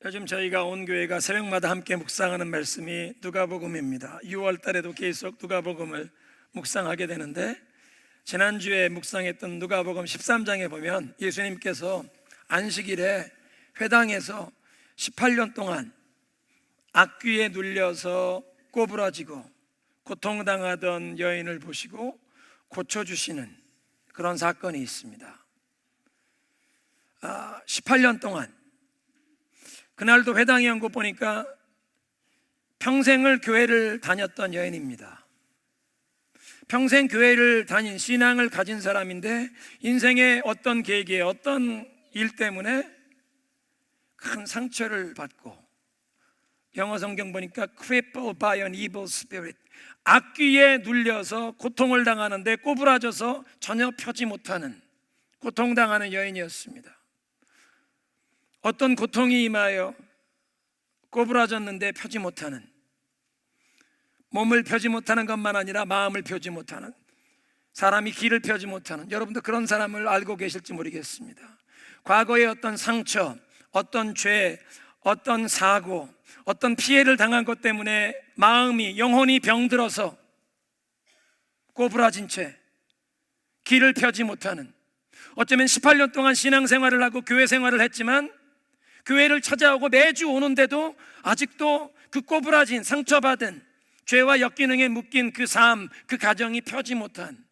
요즘 저희가 온 교회가 새벽마다 함께 묵상하는 말씀이 누가복음입니다. 6월 달에도 계속 누가복음을 묵상하게 되는데, 지난주에 묵상했던 누가복음 13장에 보면 예수님께서 안식일에 회당에서 18년 동안 악귀에 눌려서 꼬부라지고 고통당하던 여인을 보시고 고쳐주시는 그런 사건이 있습니다. 18년 동안, 그날도 회당에 온 거 보니까 평생을 교회를 다녔던 여인입니다. 평생 교회를 다닌 신앙을 가진 사람인데, 인생의 어떤 계기에 어떤 일 때문에 큰 상처를 받고, 영어 성경 보니까 crippled by an evil spirit, 악귀에 눌려서 고통을 당하는데 꼬부라져서 전혀 펴지 못하는, 고통당하는 여인이었습니다. 어떤 고통이 임하여 꼬부라졌는데 펴지 못하는, 몸을 펴지 못하는 것만 아니라 마음을 펴지 못하는, 사람이 길을 펴지 못하는, 여러분도 그런 사람을 알고 계실지 모르겠습니다. 과거의 어떤 상처, 어떤 죄, 어떤 사고, 어떤 피해를 당한 것 때문에 마음이, 영혼이 병들어서 꼬부라진 채 길을 펴지 못하는, 어쩌면 18년 동안 신앙생활을 하고 교회 생활을 했지만 교회를 찾아오고 매주 오는데도 아직도 그 꼬부라진, 상처받은, 죄와 역기능에 묶인 그 삶, 그 가정이 펴지 못한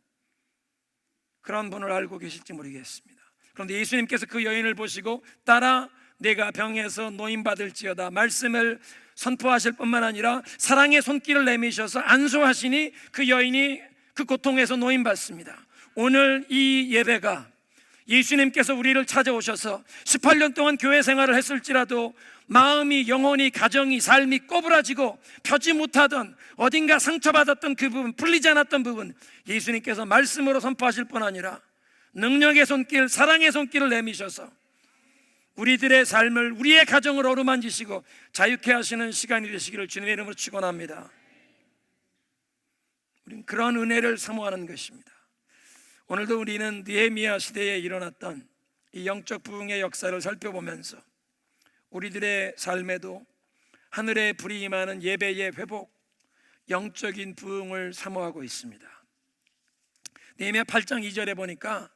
그런 분을 알고 계실지 모르겠습니다. 그런데 예수님께서 그 여인을 보시고 따라 내가 병에서 노임받을지어다 말씀을 선포하실 뿐만 아니라 사랑의 손길을 내미셔서 안수하시니 그 여인이 그 고통에서 노임받습니다. 오늘 이 예배가 예수님께서 우리를 찾아오셔서 18년 동안 교회 생활을 했을지라도 마음이, 영혼이, 가정이, 삶이 꼬부라지고 펴지 못하던, 어딘가 상처받았던 그 부분, 풀리지 않았던 부분, 예수님께서 말씀으로 선포하실 뿐 아니라 능력의 손길, 사랑의 손길을 내미셔서 우리들의 삶을, 우리의 가정을 어루만지시고 자유케 하시는 시간이 되시기를 주님의 이름으로 축원합니다. 우리는 그런 은혜를 사모하는 것입니다. 오늘도 우리는 느헤미야 시대에 일어났던 이 영적 부흥의 역사를 살펴보면서 우리들의 삶에도 하늘의 불이 임하는 예배의 회복, 영적인 부흥을 사모하고 있습니다. 느헤미야 8장 2절에 보니까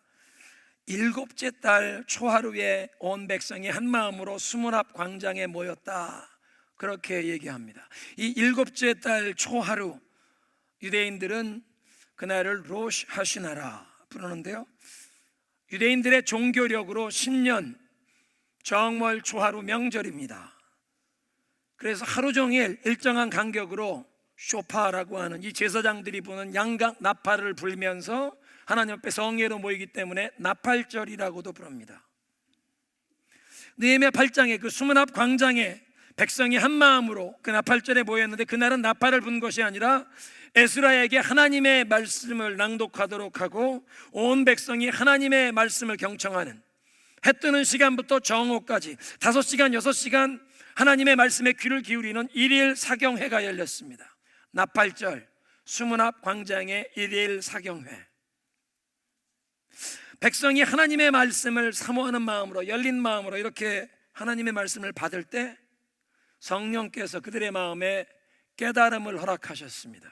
일곱째 달 초하루에 온 백성이 한 마음으로 수문 앞 광장에 모였다, 그렇게 얘기합니다. 이 일곱째 달 초하루, 유대인들은 그날을 로시 하시나라 부르는데요, 유대인들의 종교력으로 신년 정월 초하루 명절입니다. 그래서 하루 종일 일정한 간격으로 쇼파라고 하는 이 제사장들이 부는 양각 나팔을 불면서 하나님 앞에 성회로 모이기 때문에 나팔절이라고도 부릅니다. 느헤미야 8장에 그 수문 앞 광장에 백성이 한 마음으로 그 나팔절에 모였는데, 그날은 나팔을 분 것이 아니라 에스라에게 하나님의 말씀을 낭독하도록 하고 온 백성이 하나님의 말씀을 경청하는, 해 뜨는 시간부터 정오까지 5시간 6시간 하나님의 말씀에 귀를 기울이는 일일 사경회가 열렸습니다. 나팔절, 수문 앞 광장의 일일 사경회. 백성이 하나님의 말씀을 사모하는 마음으로, 열린 마음으로 이렇게 하나님의 말씀을 받을 때 성령께서 그들의 마음에 깨달음을 허락하셨습니다.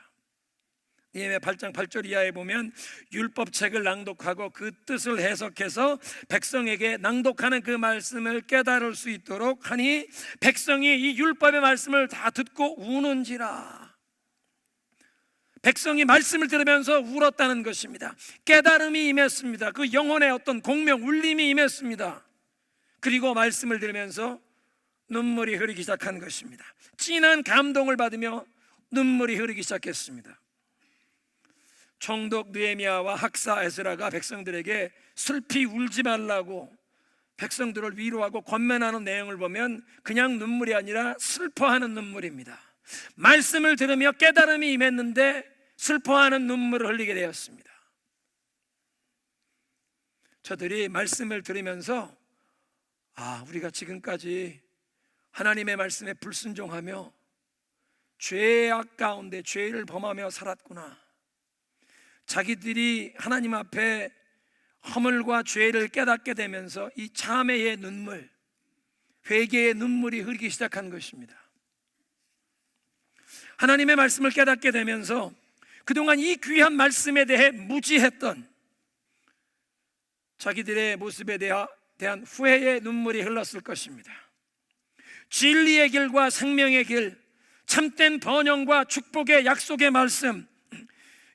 느헤미야 8장 8절 이하에 보면 율법책을 낭독하고 그 뜻을 해석해서 백성에게 낭독하는 그 말씀을 깨달을 수 있도록 하니 백성이 이 율법의 말씀을 다 듣고 우는지라. 백성이 말씀을 들으면서 울었다는 것입니다. 깨달음이 임했습니다. 그 영혼의 어떤 공명, 울림이 임했습니다. 그리고 말씀을 들으면서 눈물이 흐르기 시작한 것입니다. 진한 감동을 받으며 눈물이 흐르기 시작했습니다. 총독 느헤미야와 학사 에스라가 백성들에게 슬피 울지 말라고 백성들을 위로하고 권면하는 내용을 보면 그냥 눈물이 아니라 슬퍼하는 눈물입니다. 말씀을 들으며 깨달음이 임했는데 슬퍼하는 눈물을 흘리게 되었습니다. 저들이 말씀을 들으면서 우리가 지금까지 하나님의 말씀에 불순종하며 죄악 가운데 죄를 범하며 살았구나, 자기들이 하나님 앞에 허물과 죄를 깨닫게 되면서 이 참회의 눈물, 회개의 눈물이 흐르기 시작한 것입니다. 하나님의 말씀을 깨닫게 되면서 그동안 이 귀한 말씀에 대해 무지했던 자기들의 모습에 대한 후회의 눈물이 흘렀을 것입니다. 진리의 길과 생명의 길, 참된 번영과 축복의 약속의 말씀,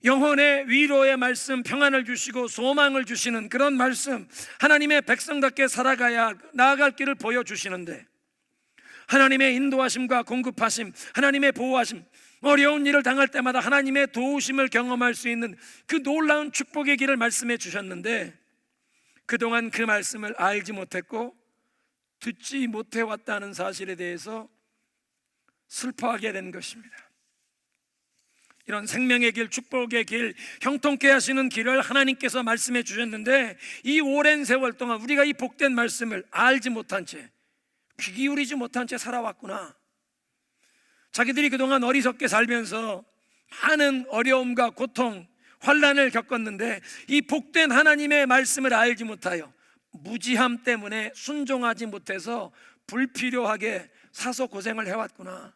영혼의 위로의 말씀, 평안을 주시고 소망을 주시는 그런 말씀, 하나님의 백성답게 살아가야 나아갈 길을 보여주시는데, 하나님의 인도하심과 공급하심, 하나님의 보호하심, 어려운 일을 당할 때마다 하나님의 도우심을 경험할 수 있는 그 놀라운 축복의 길을 말씀해 주셨는데, 그동안 그 말씀을 알지 못했고 듣지 못해왔다는 사실에 대해서 슬퍼하게 된 것입니다. 이런 생명의 길, 축복의 길, 형통케 하시는 길을 하나님께서 말씀해 주셨는데, 이 오랜 세월 동안 우리가 이 복된 말씀을 알지 못한 채, 귀 기울이지 못한 채 살아왔구나. 자기들이 그동안 어리석게 살면서 많은 어려움과 고통, 환난을 겪었는데 이 복된 하나님의 말씀을 알지 못하여 무지함 때문에 순종하지 못해서 불필요하게 사서 고생을 해왔구나.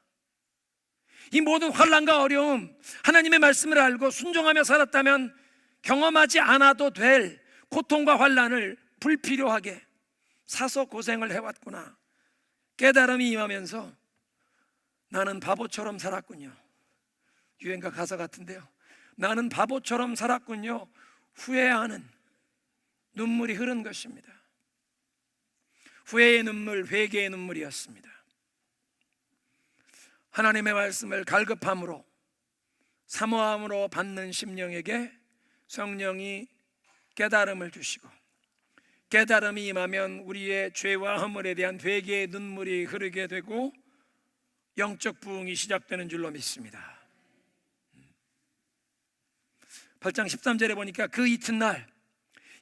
이 모든 환난과 어려움, 하나님의 말씀을 알고 순종하며 살았다면 경험하지 않아도 될 고통과 환난을 불필요하게 사서 고생을 해왔구나. 깨달음이 임하면서 나는 바보처럼 살았군요. 유행가 가사 같은데요. 나는 바보처럼 살았군요. 후회하는 눈물이 흐른 것입니다. 후회의 눈물, 회개의 눈물이었습니다. 하나님의 말씀을 갈급함으로, 사모함으로 받는 심령에게 성령이 깨달음을 주시고, 깨달음이 임하면 우리의 죄와 허물에 대한 회개의 눈물이 흐르게 되고 영적 부흥이 시작되는 줄로 믿습니다. 8장 13절에 보니까 그 이튿날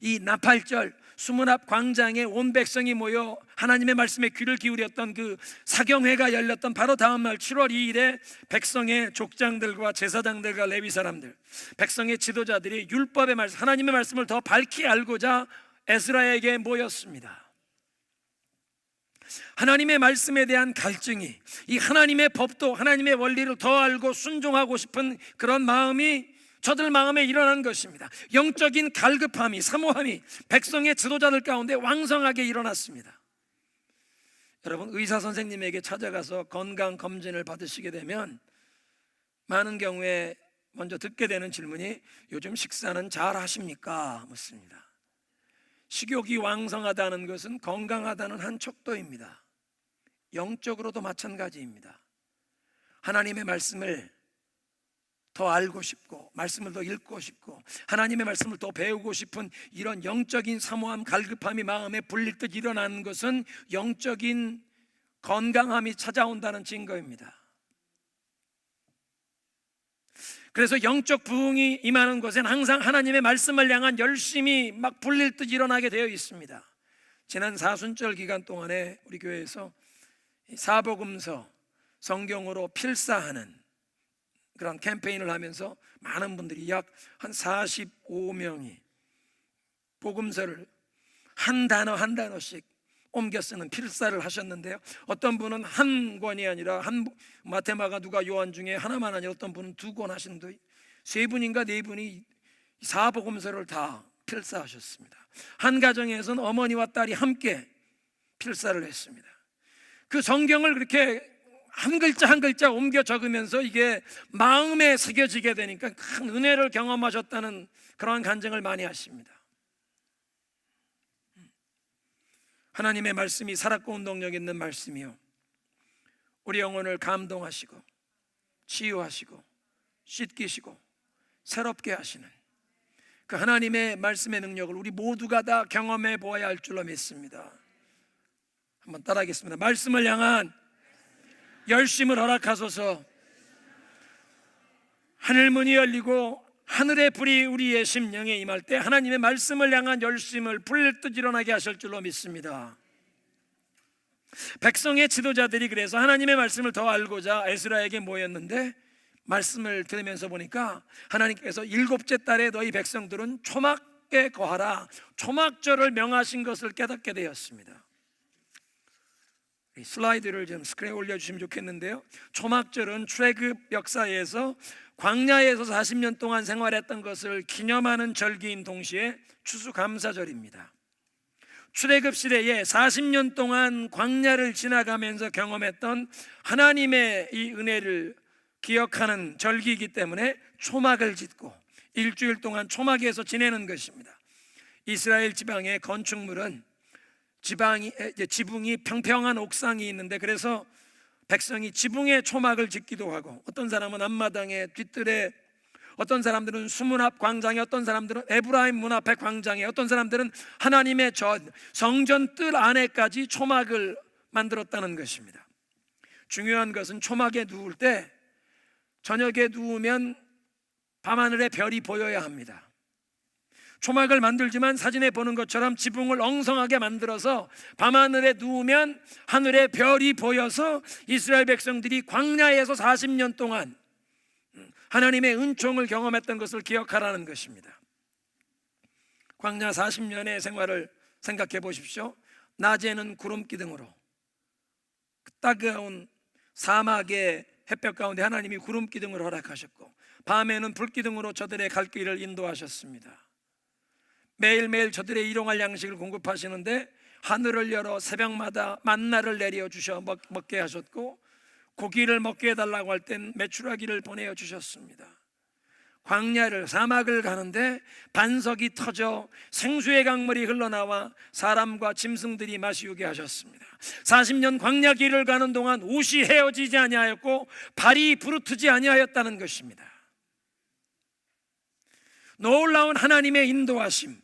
이 나팔절 수문 앞 광장에 온 백성이 모여 하나님의 말씀에 귀를 기울였던 그 사경회가 열렸던 바로 다음 날 7월 2일에 백성의 족장들과 제사장들과 레위 사람들, 백성의 지도자들이 율법의 말씀, 하나님의 말씀을 더 밝히 알고자 에스라에게 모였습니다. 하나님의 말씀에 대한 갈증이, 이 하나님의 법도, 하나님의 원리를 더 알고 순종하고 싶은 그런 마음이 저들 마음에 일어난 것입니다. 영적인 갈급함이, 사모함이 백성의 지도자들 가운데 왕성하게 일어났습니다. 여러분, 의사 선생님에게 찾아가서 건강 검진을 받으시게 되면 많은 경우에 먼저 듣게 되는 질문이 요즘 식사는 잘 하십니까? 묻습니다. 식욕이 왕성하다는 것은 건강하다는 한 척도입니다. 영적으로도 마찬가지입니다. 하나님의 말씀을 더 알고 싶고, 말씀을 더 읽고 싶고, 하나님의 말씀을 더 배우고 싶은 이런 영적인 사모함, 갈급함이 마음에 불릴 듯 일어나는 것은 영적인 건강함이 찾아온다는 증거입니다. 그래서 영적 부흥이 임하는 곳엔 항상 하나님의 말씀을 향한 열심이 막 불릴 듯 일어나게 되어 있습니다. 지난 사순절 기간 동안에 우리 교회에서 사복음서 성경으로 필사하는 그런 캠페인을 하면서 많은 분들이 약 한 45명이 복음서를 한 단어 한 단어씩 옮겨 쓰는 필사를 하셨는데요, 어떤 분은 한 권이 아니라 마태, 마가, 누가, 요한 중에 하나만 아니라 어떤 분은 2권 하시는데 세 분인가 네 분이 사복음서를 다 필사하셨습니다. 한 가정에서는 어머니와 딸이 함께 필사를 했습니다. 그 성경을 그렇게 한 글자 한 글자 옮겨 적으면서 이게 마음에 새겨지게 되니까 큰 은혜를 경험하셨다는 그런 간증을 많이 하십니다. 하나님의 말씀이 살았고 운동력 있는 말씀이요, 우리 영혼을 감동하시고 치유하시고 씻기시고 새롭게 하시는 그 하나님의 말씀의 능력을 우리 모두가 다 경험해 보아야 할 줄로 믿습니다. 한번 따라하겠습니다. 말씀을 향한 열심을 허락하소서. 하늘문이 열리고 하늘의 불이 우리의 심령에 임할 때 하나님의 말씀을 향한 열심을 불릴 듯 일어나게 하실 줄로 믿습니다. 백성의 지도자들이 그래서 하나님의 말씀을 더 알고자 에스라에게 모였는데, 말씀을 들으면서 보니까 하나님께서 7째 달에 너희 백성들은 초막에 거하라, 초막절을 명하신 것을 깨닫게 되었습니다. 이 슬라이드를 좀 스크린에 올려주시면 좋겠는데요. 초막절은 출애굽 역사에서 광야에서 40년 동안 생활했던 것을 기념하는 절기인 동시에 추수감사절입니다. 출애굽 시대에 40년 동안 광야를 지나가면서 경험했던 하나님의 이 은혜를 기억하는 절기이기 때문에 초막을 짓고 일주일 동안 초막에서 지내는 것입니다. 이스라엘 지방의 건축물은 지붕이 평평한 옥상이 있는데, 그래서 백성이 지붕에 초막을 짓기도 하고, 어떤 사람은 앞마당에, 뒤뜰에, 어떤 사람들은 수문 앞 광장에, 어떤 사람들은 에브라임 문 앞의 광장에, 어떤 사람들은 하나님의 성전 뜰 안에까지 초막을 만들었다는 것입니다. 중요한 것은 초막에 누울 때, 저녁에 누우면 밤하늘에 별이 보여야 합니다. 초막을 만들지만 사진에 보는 것처럼 지붕을 엉성하게 만들어서 밤하늘에 누우면 하늘에 별이 보여서 이스라엘 백성들이 광야에서 40년 동안 하나님의 은총을 경험했던 것을 기억하라는 것입니다. 광야 40년의 생활을 생각해 보십시오. 낮에는 구름 기둥으로 따가운 사막의 햇볕 가운데 하나님이 구름 기둥을 허락하셨고, 밤에는 불 기둥으로 저들의 갈 길을 인도하셨습니다. 매일매일 저들의 일용할 양식을 공급하시는데 하늘을 열어 새벽마다 만나를 내려 주셔 먹게 하셨고, 고기를 먹게 해달라고 할 땐 메추라기를 보내어 주셨습니다. 광야를, 사막을 가는데 반석이 터져 생수의 강물이 흘러나와 사람과 짐승들이 마시우게 하셨습니다. 40년 광야 길을 가는 동안 옷이 헤어지지 아니하였고 발이 부르트지 아니하였다는 것입니다. 놀라운 하나님의 인도하심,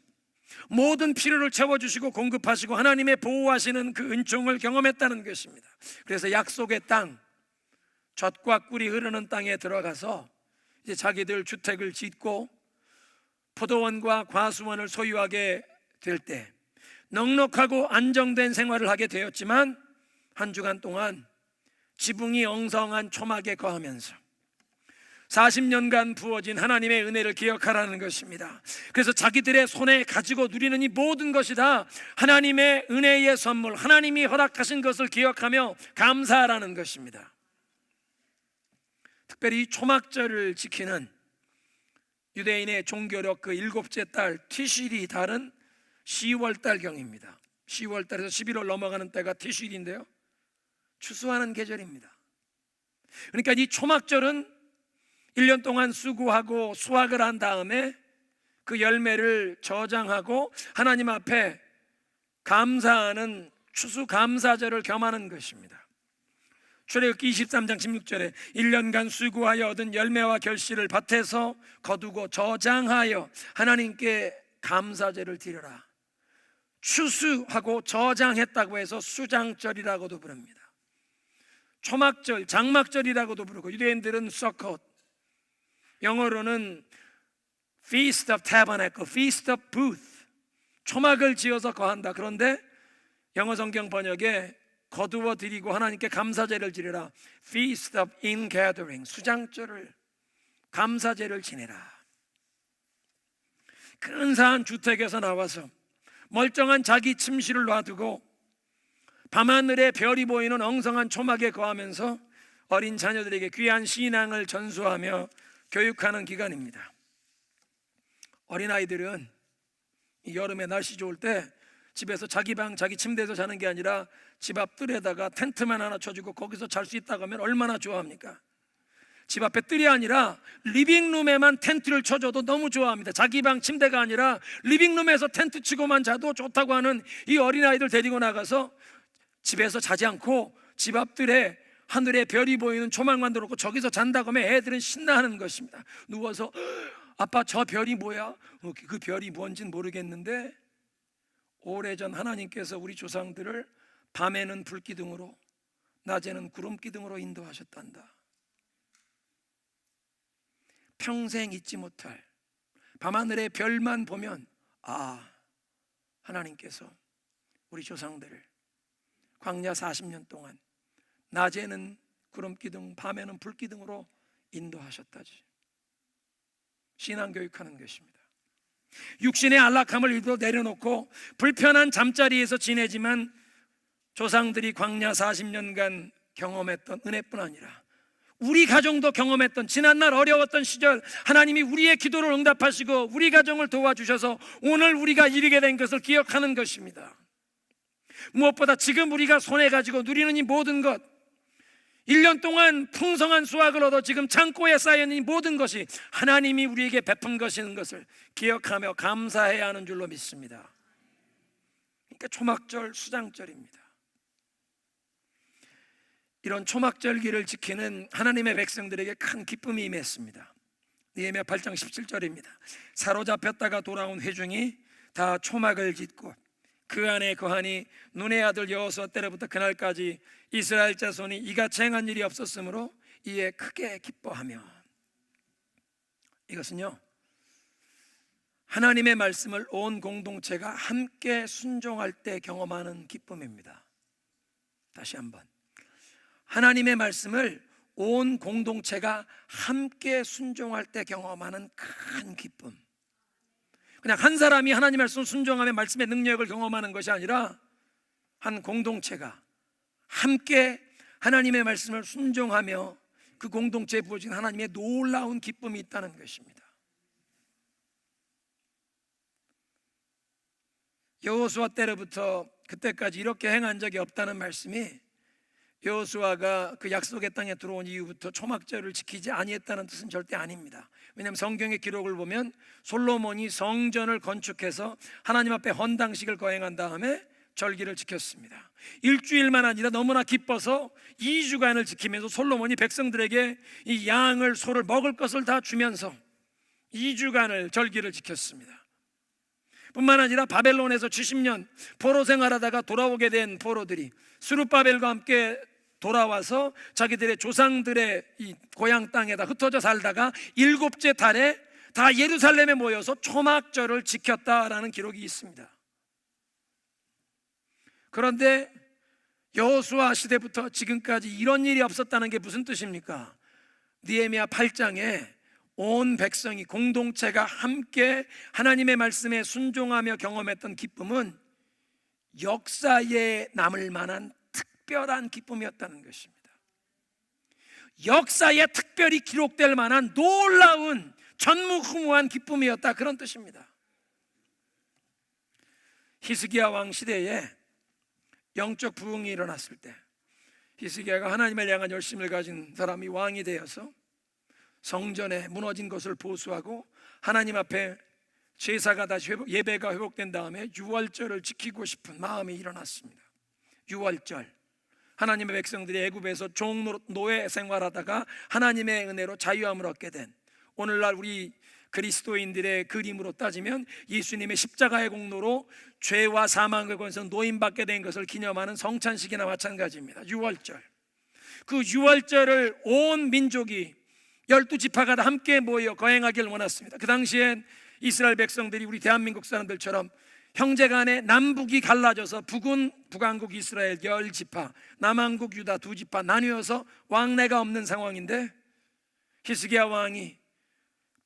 모든 필요를 채워주시고 공급하시고 하나님의 보호하시는 그 은총을 경험했다는 것입니다. 그래서 약속의 땅, 젖과 꿀이 흐르는 땅에 들어가서 이제 자기들 주택을 짓고 포도원과 과수원을 소유하게 될 때 넉넉하고 안정된 생활을 하게 되었지만, 한 주간 동안 지붕이 엉성한 초막에 거하면서 40년간 부어진 하나님의 은혜를 기억하라는 것입니다. 그래서 자기들의 손에 가지고 누리는 이 모든 것이 다 하나님의 은혜의 선물, 하나님이 허락하신 것을 기억하며 감사하라는 것입니다. 특별히 초막절을 지키는 유대인의 종교력 그 7째 달 티실이 다른 10월달경입니다. 10월달에서 11월 넘어가는 때가 티실인데요, 추수하는 계절입니다. 그러니까 이 초막절은 1년 동안 수고하고 수확을 한 다음에 그 열매를 저장하고 하나님 앞에 감사하는 추수감사절을 겸하는 것입니다. 출애굽기 23장 16절에 1년간 수고하여 얻은 열매와 결실을 밭에서 거두고 저장하여 하나님께 감사제를 드려라. 추수하고 저장했다고 해서 수장절이라고도 부릅니다. 초막절, 장막절이라고도 부르고, 유대인들은 서컷, 영어로는 Feast of Tabernacle, Feast of Booth, 초막을 지어서 거한다. 그런데 영어 성경 번역에 거두어 드리고 하나님께 감사제를 지내라, Feast of Ingathering, 수장절을, 감사제를 지내라. 근사한 주택에서 나와서 멀쩡한 자기 침실을 놔두고 밤하늘에 별이 보이는 엉성한 초막에 거하면서 어린 자녀들에게 귀한 신앙을 전수하며 교육하는 기간입니다. 어린아이들은 여름에 날씨 좋을 때 집에서 자기 방, 자기 침대에서 자는 게 아니라 집 앞 뜰에다가 텐트만 하나 쳐주고 거기서 잘 수 있다고 하면 얼마나 좋아합니까? 집 앞에 뜰이 아니라 리빙룸에만 텐트를 쳐줘도 너무 좋아합니다. 자기 방 침대가 아니라 리빙룸에서 텐트 치고만 자도 좋다고 하는 이 어린아이들 데리고 나가서 집에서 자지 않고 집 앞 뜰에 하늘에 별이 보이는 초막만 들어놓고 저기서 잔다고 하면 애들은 신나하는 것입니다. 누워서 아빠 저 별이 뭐야? 그 별이 뭔지는 모르겠는데 오래전 하나님께서 우리 조상들을 밤에는 불기둥으로 낮에는 구름기둥으로 인도하셨단다. 평생 잊지 못할 밤하늘의 별만 보면 하나님께서 우리 조상들을 광야 40년 동안 낮에는 구름기둥, 밤에는 불기둥으로 인도하셨다지. 신앙교육하는 것입니다. 육신의 안락함을 일도 내려놓고 불편한 잠자리에서 지내지만 조상들이 광야 40년간 경험했던 은혜뿐 아니라 우리 가정도 경험했던 지난날 어려웠던 시절 하나님이 우리의 기도를 응답하시고 우리 가정을 도와주셔서 오늘 우리가 이르게 된 것을 기억하는 것입니다. 무엇보다 지금 우리가 손에 가지고 누리는 이 모든 것, 1년 동안 풍성한 수확을 얻어 지금 창고에 쌓여있는 이 모든 것이 하나님이 우리에게 베푼 것인 것을 기억하며 감사해야 하는 줄로 믿습니다. 그러니까 초막절, 수장절입니다. 이런 초막절기를 지키는 하나님의 백성들에게 큰 기쁨이 임했습니다. 느헤미야 8장 17절입니다. 사로잡혔다가 돌아온 회중이 다 초막을 짓고 그 안에 거하니 눈의 아들 여호수아 때로부터 그날까지 이스라엘 자손이 이같이 행한 일이 없었으므로 이에 크게 기뻐하며. 이것은요, 하나님의 말씀을 온 공동체가 함께 순종할 때 경험하는 기쁨입니다. 다시 한번, 하나님의 말씀을 온 공동체가 함께 순종할 때 경험하는 큰 기쁨. 그냥 한 사람이 하나님의 말씀을 순종하며 말씀의 능력을 경험하는 것이 아니라 한 공동체가 함께 하나님의 말씀을 순종하며 그 공동체에 부어진 하나님의 놀라운 기쁨이 있다는 것입니다. 여호수아 때로부터 그때까지 이렇게 행한 적이 없다는 말씀이 여호수아가 그 약속의 땅에 들어온 이후부터 초막절을 지키지 아니했다는 뜻은 절대 아닙니다. 왜냐하면 성경의 기록을 보면 솔로몬이 성전을 건축해서 하나님 앞에 헌당식을 거행한 다음에 절기를 지켰습니다. 일주일만 아니라 너무나 기뻐서 2주간을 지키면서 솔로몬이 백성들에게 이 양을, 소를, 먹을 것을 다 주면서 2주간을 절기를 지켰습니다. 뿐만 아니라 바벨론에서 70년 포로 생활하다가 돌아오게 된 포로들이 스룹바벨과 함께 돌아와서 자기들의 조상들의 이 고향 땅에다 흩어져 살다가 7째 달에 다 예루살렘에 모여서 초막절을 지켰다라는 기록이 있습니다. 그런데 여호수아 시대부터 지금까지 이런 일이 없었다는 게 무슨 뜻입니까? 느헤미야 8장에 온 백성이, 공동체가 함께 하나님의 말씀에 순종하며 경험했던 기쁨은 역사에 남을 만한 특별한 기쁨이었다는 것입니다. 역사에 특별히 기록될 만한 놀라운 전무후무한 기쁨이었다, 그런 뜻입니다. 히스기야 왕 시대에 영적 부흥이 일어났을 때 히스기야가 하나님을 향한 열심을 가진 사람이 왕이 되어서 성전에 무너진 것을 보수하고 하나님 앞에 제사가 다시 예배가 회복된 다음에 유월절을 지키고 싶은 마음이 일어났습니다. 유월절, 하나님의 백성들이 애굽에서 종노예 생활하다가 하나님의 은혜로 자유함을 얻게 된, 오늘날 우리 그리스도인들의 그림으로 따지면 예수님의 십자가의 공로로 죄와 사망의 권세에서 노임받게 된 것을 기념하는 성찬식이나 마찬가지입니다. 유월절, 그 유월절을 온 민족이 12지파가 다 함께 모여 거행하기를 원했습니다. 그 당시엔 이스라엘 백성들이 우리 대한민국 사람들처럼 형제간에 남북이 갈라져서 북은 북왕국 이스라엘 10지파, 남왕국 유다 2지파 나뉘어서 왕래가 없는 상황인데 히스기야 왕이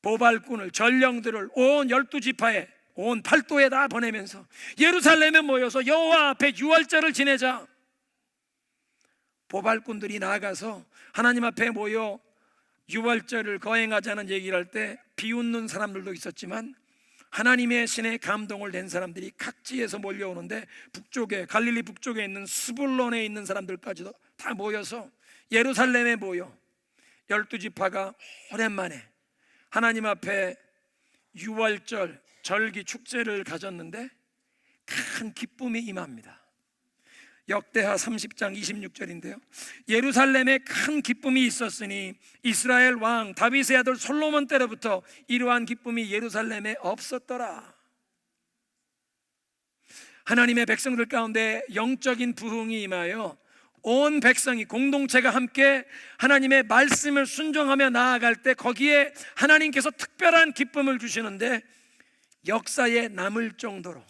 보발꾼을, 전령들을 온 12지파에, 온 팔도에 다 보내면서 예루살렘에 모여서 여호와 앞에 유월절을 지내자. 보발꾼들이 나가서 하나님 앞에 모여 유월절을 거행하자는 얘기를 할 때 비웃는 사람들도 있었지만 하나님의 신의 감동을 낸 사람들이 각지에서 몰려오는데 북쪽에, 갈릴리 북쪽에 있는 스불론에 있는 사람들까지도 다 모여서 예루살렘에 모여 12지파가 오랜만에 하나님 앞에 유월절 절기 축제를 가졌는데 큰 기쁨이 임합니다. 역대하 30장 26절인데요 예루살렘에 큰 기쁨이 있었으니 이스라엘 왕 다윗의 아들 솔로몬 때로부터 이러한 기쁨이 예루살렘에 없었더라. 하나님의 백성들 가운데 영적인 부흥이 임하여 온 백성이, 공동체가 함께 하나님의 말씀을 순종하며 나아갈 때 거기에 하나님께서 특별한 기쁨을 주시는데 역사에 남을 정도로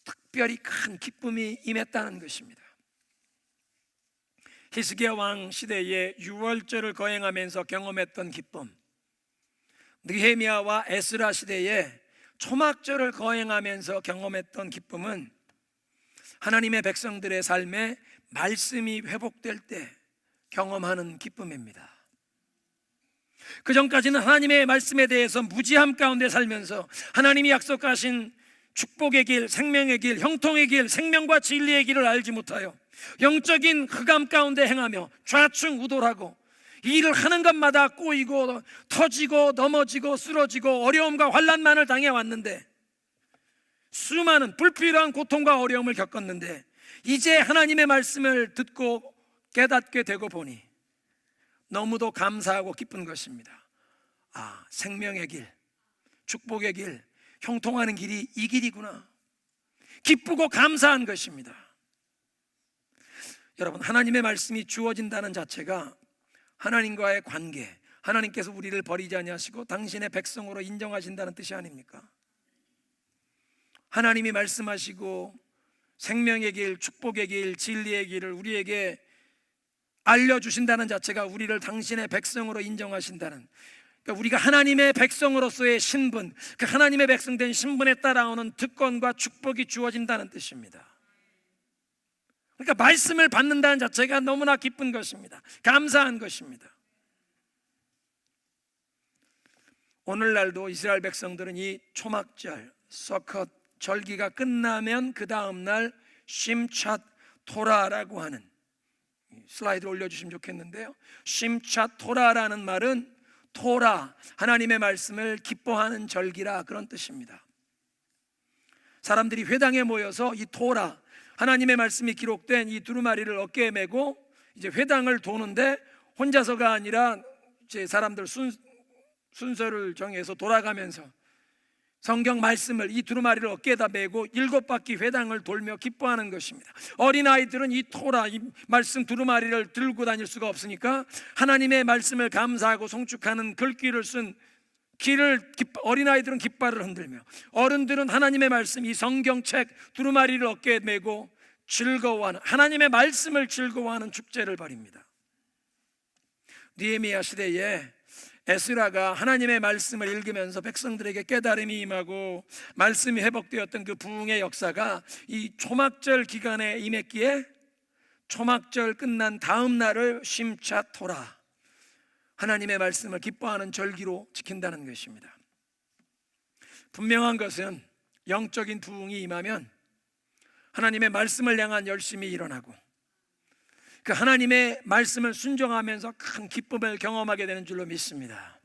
특별히 큰 기쁨이 임했다는 것입니다. 히스기야 왕 시대에 유월절을 거행하면서 경험했던 기쁨, 느헤미야와 에스라 시대에 초막절을 거행하면서 경험했던 기쁨은 하나님의 백성들의 삶에 말씀이 회복될 때 경험하는 기쁨입니다. 그 전까지는 하나님의 말씀에 대해서 무지함 가운데 살면서 하나님이 약속하신 축복의 길, 생명의 길, 형통의 길, 생명과 진리의 길을 알지 못하여 영적인 흑암 가운데 행하며 좌충우돌하고 일을 하는 것마다 꼬이고 터지고 넘어지고 쓰러지고 어려움과 환난만을 당해왔는데, 수많은 불필요한 고통과 어려움을 겪었는데, 이제 하나님의 말씀을 듣고 깨닫게 되고 보니 너무도 감사하고 기쁜 것입니다. 아, 생명의 길, 축복의 길, 형통하는 길이 이 길이구나. 기쁘고 감사한 것입니다. 여러분, 하나님의 말씀이 주어진다는 자체가 하나님과의 관계, 하나님께서 우리를 버리지 아니하시고 당신의 백성으로 인정하신다는 뜻이 아닙니까? 하나님이 말씀하시고 생명의 길, 축복의 길, 진리의 길을 우리에게 알려주신다는 자체가 우리를 당신의 백성으로 인정하신다는, 그러니까 우리가 하나님의 백성으로서의 신분, 그 하나님의 백성된 신분에 따라오는 특권과 축복이 주어진다는 뜻입니다. 그러니까 말씀을 받는다는 자체가 너무나 기쁜 것입니다. 감사한 것입니다. 오늘날도 이스라엘 백성들은 이 초막절, 서컷 절기가 끝나면 그 다음날 심촨 토라라고 하는, 슬라이드 올려주시면 좋겠는데요, 심촨 토라라는 말은 토라, 하나님의 말씀을 기뻐하는 절기라, 그런 뜻입니다. 사람들이 회당에 모여서 이 토라, 하나님의 말씀이 기록된 이 두루마리를 어깨에 메고 이제 회당을 도는데, 혼자서가 아니라 이제 사람들 순서를 정해서 돌아가면서 성경 말씀을 이 두루마리를 어깨에다 메고 7바퀴 회당을 돌며 기뻐하는 것입니다. 어린아이들은 이 토라, 이 말씀 두루마리를 들고 다닐 수가 없으니까 하나님의 말씀을 감사하고 송축하는 글귀를 쓴 어린아이들은 깃발을 흔들며, 어른들은 하나님의 말씀, 이 성경책 두루마리를 어깨에 메고 즐거워하는, 하나님의 말씀을 즐거워하는 축제를 벌입니다. 느헤미야 시대에 에스라가 하나님의 말씀을 읽으면서 백성들에게 깨달음이 임하고 말씀이 회복되었던 그 부흥의 역사가 이 초막절 기간에 임했기에, 초막절 끝난 다음 날을 심촨 토라, 하나님의 말씀을 기뻐하는 절기로 지킨다는 것입니다. 분명한 것은 영적인 부흥이 임하면 하나님의 말씀을 향한 열심이 일어나고 그 하나님의 말씀을 순종하면서 큰 기쁨을 경험하게 되는 줄로 믿습니다.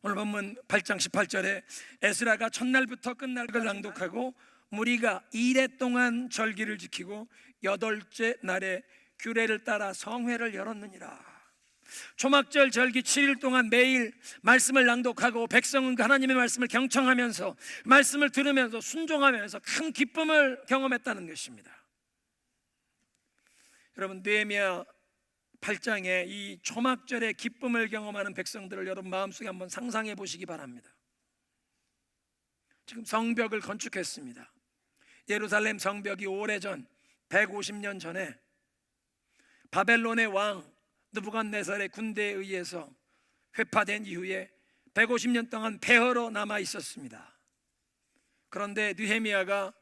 오늘 본문 8장 18절에 에스라가 첫날부터 끝날을 낭독하고 무리가 이레 동안 절기를 지키고 8째 날에 규례를 따라 성회를 열었느니라. 초막절 절기 7일 동안 매일 말씀을 낭독하고 백성은 그 하나님의 말씀을 경청하면서 말씀을 들으면서 순종하면서 큰 기쁨을 경험했다는 것입니다. 여러분, 느헤미야 8장에 이 초막절의 기쁨을 경험하는 백성들을 여러분 마음속에 한번 상상해 보시기 바랍니다. 지금 성벽을 건축했습니다. 예루살렘 성벽이 오래전 150년 전에 바벨론의 왕 느부갓네살의 군대에 의해서 회파된 이후에 150년 동안 폐허로 남아 있었습니다. 그런데 느헤미야가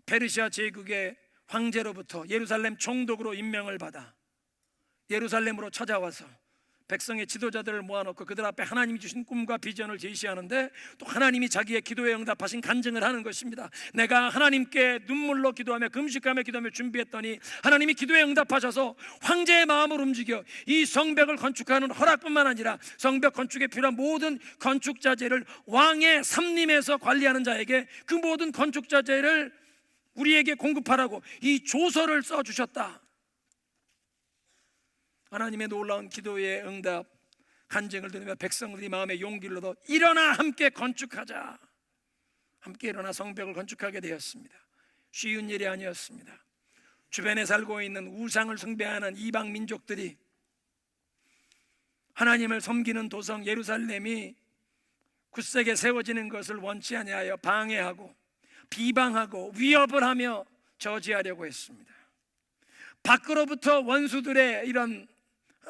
페르시아 제국의 황제로부터 예루살렘 총독으로 임명을 받아 예루살렘으로 찾아와서 백성의 지도자들을 모아놓고 그들 앞에 하나님이 주신 꿈과 비전을 제시하는데, 또 하나님이 자기의 기도에 응답하신 간증을 하는 것입니다. 내가 하나님께 눈물로 기도하며 금식하며 기도하며 준비했더니 하나님이 기도에 응답하셔서 황제의 마음을 움직여 이 성벽을 건축하는 허락뿐만 아니라 성벽 건축에 필요한 모든 건축 자재를 왕의 삼림에서 관리하는 자에게 그 모든 건축 자재를 우리에게 공급하라고 이 조서를 써주셨다. 하나님의 놀라운 기도의 응답 간증을 들으며 백성들이 마음에 용기를 얻어 일어나 함께 건축하자, 함께 일어나 성벽을 건축하게 되었습니다. 쉬운 일이 아니었습니다. 주변에 살고 있는 우상을 숭배하는 이방 민족들이 하나님을 섬기는 도성 예루살렘이 굳세게 세워지는 것을 원치 아니하여 방해하고 비방하고 위협을 하며 저지하려고 했습니다. 밖으로부터 원수들의 이런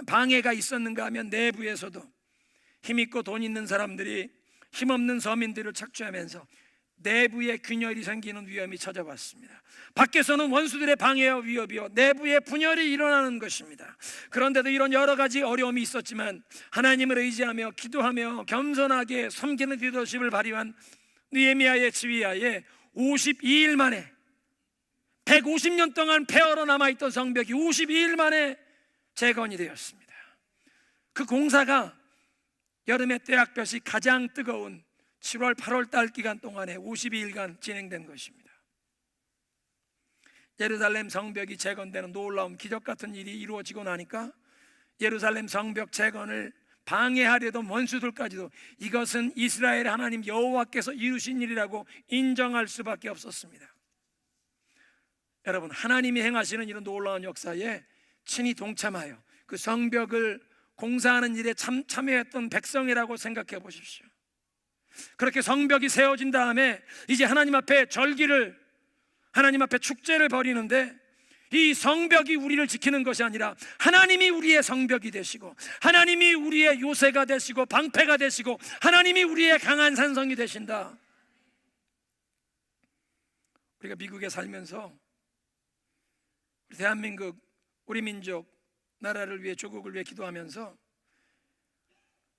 방해가 있었는가 하면 내부에서도 힘있고 돈 있는 사람들이 힘없는 서민들을 착취하면서 내부에 균열이 생기는 위험이 찾아왔습니다. 밖에서는 원수들의 방해와 위협이요, 내부에 분열이 일어나는 것입니다. 그런데도 이런 여러 가지 어려움이 있었지만 하나님을 의지하며 기도하며 겸손하게 섬기는 리더십을 발휘한 느헤미야의 지휘하에 52일 만에, 150년 동안 폐허로 남아있던 성벽이 52일 만에 재건이 되었습니다. 그 공사가 여름의 때학볕이 가장 뜨거운 7월 8월 달 기간 동안에 52일간 진행된 것입니다. 예루살렘 성벽이 재건되는 놀라운 기적 같은 일이 이루어지고 나니까 예루살렘 성벽 재건을 방해하려던 원수들까지도 이것은 이스라엘 하나님 여호와께서 이루신 일이라고 인정할 수밖에 없었습니다. 여러분, 하나님이 행하시는 이런 놀라운 역사에 친히 동참하여 그 성벽을 공사하는 일에 참여했던 백성이라고 생각해 보십시오. 그렇게 성벽이 세워진 다음에 이제 하나님 앞에 절기를, 하나님 앞에 축제를 벌이는데, 이 성벽이 우리를 지키는 것이 아니라 하나님이 우리의 성벽이 되시고 하나님이 우리의 요새가 되시고 방패가 되시고 하나님이 우리의 강한 산성이 되신다. 우리가 미국에 살면서 우리 대한민국, 우리 민족, 나라를 위해, 조국을 위해 기도하면서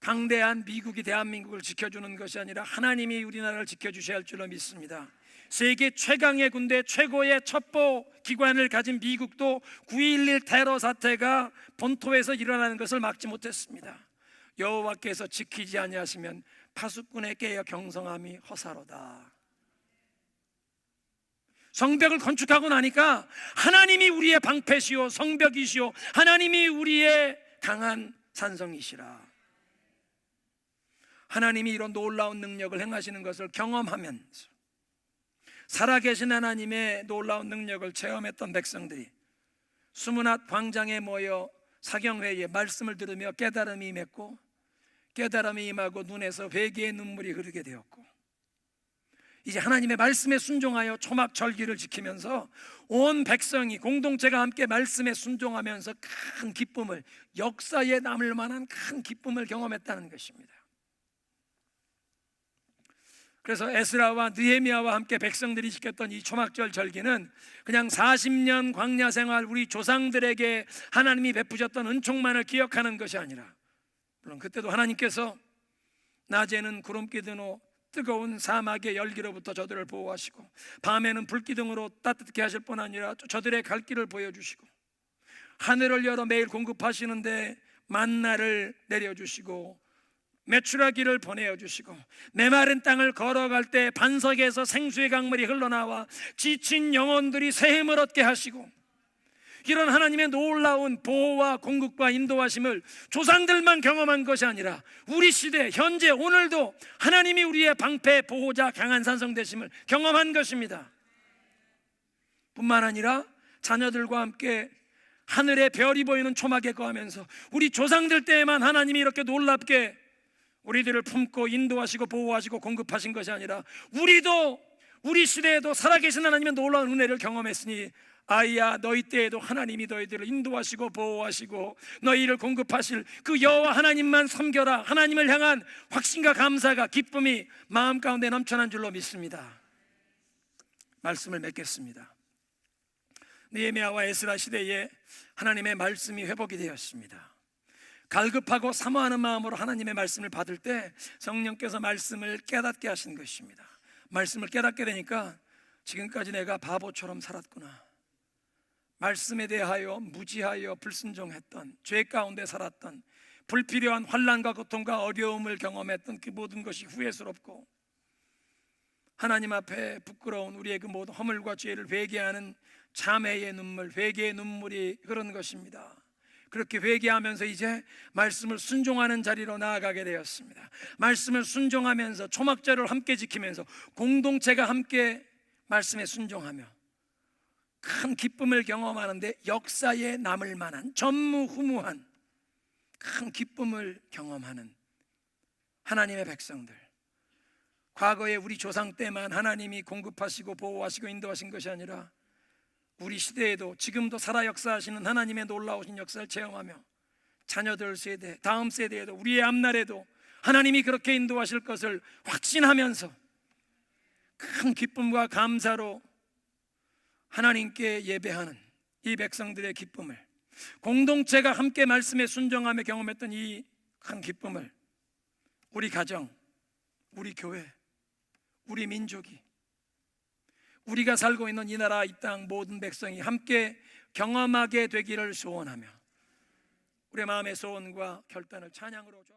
강대한 미국이 대한민국을 지켜주는 것이 아니라 하나님이 우리나라를 지켜주셔야 할 줄로 믿습니다. 세계 최강의 군대, 최고의 첩보 기관을 가진 미국도 9.11 테러 사태가 본토에서 일어나는 것을 막지 못했습니다. 여호와께서 지키지 아니하시면 파수꾼에 깨어 경성함이 허사로다. 성벽을 건축하고 나니까 하나님이 우리의 방패시오 성벽이시오, 하나님이 우리의 강한 산성이시라. 하나님이 이런 놀라운 능력을 행하시는 것을 경험하면서 살아계신 하나님의 놀라운 능력을 체험했던 백성들이 수문앗 광장에 모여 사경회에 말씀을 들으며 깨달음이 임했고, 깨달음이 임하고 눈에서 회개의 눈물이 흐르게 되었고, 이제 하나님의 말씀에 순종하여 초막 절기를 지키면서 온 백성이 공동체가 함께 말씀에 순종하면서 큰 기쁨을, 역사에 남을 만한 큰 기쁨을 경험했다는 것입니다. 그래서 에스라와 느헤미야와 함께 백성들이 지켰던 이 초막절 절기는 그냥 40년 광야 생활 우리 조상들에게 하나님이 베푸셨던 은총만을 기억하는 것이 아니라, 물론 그때도 하나님께서 낮에는 구름기둥으로 뜨거운 사막의 열기로부터 저들을 보호하시고 밤에는 불기둥으로 따뜻하게 하실 뿐 아니라 저들의 갈 길을 보여주시고 하늘을 열어 매일 공급하시는데 만나를 내려주시고 메추라기를 보내어주시고 메마른 땅을 걸어갈 때 반석에서 생수의 강물이 흘러나와 지친 영혼들이 새 힘을 얻게 하시고, 이런 하나님의 놀라운 보호와 공급과 인도하심을 조상들만 경험한 것이 아니라 우리 시대 현재 오늘도 하나님이 우리의 방패, 보호자, 강한 산성 되심을 경험한 것입니다. 뿐만 아니라 자녀들과 함께 하늘의 별이 보이는 초막에 거하면서 우리 조상들 때에만 하나님이 이렇게 놀랍게 우리들을 품고 인도하시고 보호하시고 공급하신 것이 아니라 우리도, 우리 시대에도 살아계신 하나님의 놀라운 은혜를 경험했으니 아이야, 너희 때에도 하나님이 너희들을 인도하시고 보호하시고 너희를 공급하실 그 여호와 하나님만 섬겨라. 하나님을 향한 확신과 감사가, 기쁨이 마음 가운데 넘쳐난 줄로 믿습니다. 말씀을 맺겠습니다. 느헤미야와 에스라 시대에 하나님의 말씀이 회복이 되었습니다. 갈급하고 사모하는 마음으로 하나님의 말씀을 받을 때 성령께서 말씀을 깨닫게 하신 것입니다. 말씀을 깨닫게 되니까 지금까지 내가 바보처럼 살았구나, 말씀에 대하여 무지하여 불순종했던, 죄 가운데 살았던, 불필요한 환난과 고통과 어려움을 경험했던 그 모든 것이 후회스럽고 하나님 앞에 부끄러운 우리의 그 모든 허물과 죄를 회개하는 참회의 눈물, 회개의 눈물이 흐르는 것입니다. 그렇게 회개하면서 이제 말씀을 순종하는 자리로 나아가게 되었습니다. 말씀을 순종하면서 초막절을 함께 지키면서 공동체가 함께 말씀에 순종하며 큰 기쁨을 경험하는데 역사에 남을 만한 전무후무한 큰 기쁨을 경험하는 하나님의 백성들, 과거에 우리 조상 때만 하나님이 공급하시고 보호하시고 인도하신 것이 아니라 우리 시대에도 지금도 살아 역사하시는 하나님의 놀라우신 역사를 체험하며 자녀들 세대, 다음 세대에도, 우리의 앞날에도 하나님이 그렇게 인도하실 것을 확신하면서 큰 기쁨과 감사로 하나님께 예배하는 이 백성들의 기쁨을, 공동체가 함께 말씀에 순종하며 경험했던 이 큰 기쁨을 우리 가정, 우리 교회, 우리 민족이, 우리가 살고 있는 이 나라 이 땅 모든 백성이 함께 경험하게 되기를 소원하며 우리 마음의 소원과 결단을 찬양으로